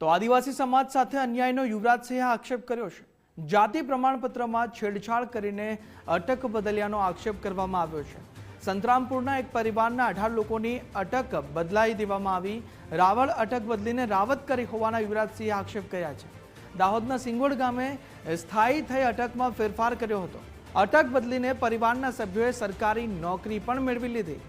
તો આદિવાસી સમાજ સાથે અન્યાયનો યુવરાજસિંહે આક્ષેપ કર્યો છે। જાતિ પ્રમાણપત્રમાં છેડછાડ કરીને અટક બદલ્યાનો આક્ષેપ કરવામાં આવ્યો છે। સંતરામપુરના એક પરિવારના 18 લોકોની અટક બદલાઈ દેવામાં આવી। રાવળ અટક બદલીને રાવત કરી હોવાના યુવરાજસિંહે આક્ષેપ કર્યા છે। દાહોદના સિંગોડ ગામે સ્થાયી થઈ અટકમાં ફેરફાર કર્યો હતો। અટક બદલીને પરિવારના સભ્યોએ સરકારી નોકરી પણ મેળવી લીધી।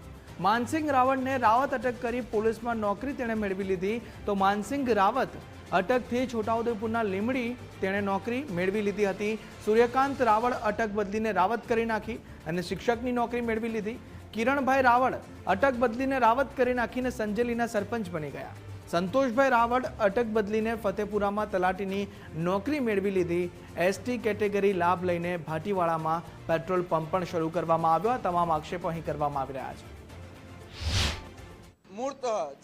માનસિંગ રાવળને રાવત અટક કરી પોલીસમાં નોકરી તેણે મેળવી લીધી। તો માનસિંગ રાવત અટકથી છોટાઉદેપુરના લીમડી તેણે નોકરી મેળવી લીધી હતી। સૂર્યકાંત રાવળ અટક બદલીને રાવત કરી નાખી અને શિક્ષકની નોકરી મેળવી લીધી। કિરણભાઈ રાવળ અટક બદલીને રાવત કરી નાખીને સંજેલીના સરપંચ બની ગયા। સંતોષભાઈ રાવળ અટક બદલીને ફતેપુરામાં તલાટીની નોકરી મેળવી લીધી। એસટી કેટેગરી લાભ લઈને ભાટીવાળામાં પેટ્રોલ પંપ પણ શરૂ કરવામાં આવ્યો। આ તમામ આક્ષેપો અહીં કરવામાં આવી રહ્યા છે। મૂળ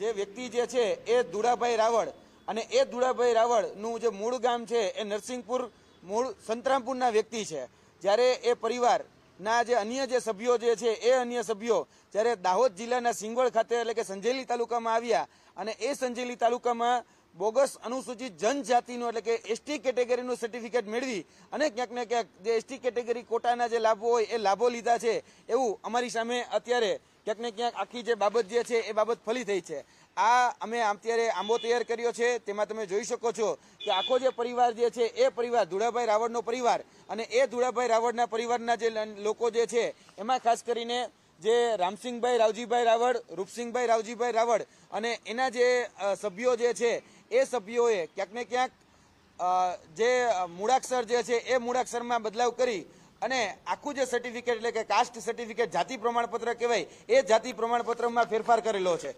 જે વ્યક્તિ જે છે એ દુડાભાઈ રાવળ અને એ દુડાભાઈ રાવળનું જે મૂળ ગામ છે એ નરસિંહપુર મૂળ સંતરામપુરના વ્યક્તિ છે। જ્યારે એ પરિવારના જે અન્ય જે સભ્યો જે છે એ અન્ય સભ્યો જ્યારે દાહોદ જિલ્લાના સિંગવડ ખાતે એટલે કે સંજેલી તાલુકામાં આવ્યા અને એ સંજેલી તાલુકામાં બોગસ અનુસૂચિત જનજાતિનું એટલે કે એસટી કેટેગરીનું સર્ટિફિકેટ મેળવી અને ક્યાંક ને ક્યાંક જે એસટી કેટેગરી કોટાના જે લાભો હોય એ લાભો લીધા છે એવું અમારી સામે અત્યારે ક્યાંક ને ક્યાંક આખી જે બાબત જે છે એ બાબત ફલી થઈ છે। આ અમે અત્યારે આંબો તૈયાર કર્યો છે, તેમાં તમે જોઈ શકો છો કે આખો જે પરિવાર જે છે એ પરિવાર દુડાભાઈ રાવળનો પરિવાર અને એ દુડાભાઈ રાવળના પરિવારના જે લોકો જે છે એમાં ખાસ કરીને જે રામસિંગભાઈ રાવજીભાઈ રાવળ, રૂપસિંગભાઈ રાવજીભાઈ રાવળ અને એના જે સભ્યો જે છે એ સભ્યોએ ક્યાંક ને ક્યાંક જે મૂળાક્ષર જે છે એ મૂળાક્ષરમાં બદલાવ કરી અને આખું જે સર્ટિફિકેટ એટલે કે કાસ્ટ સર્ટિફિકેટ જાતિ પ્રમાણપત્ર કહેવાય એ જાતિ પ્રમાણપત્રમાં ફેરફાર કરેલો છે।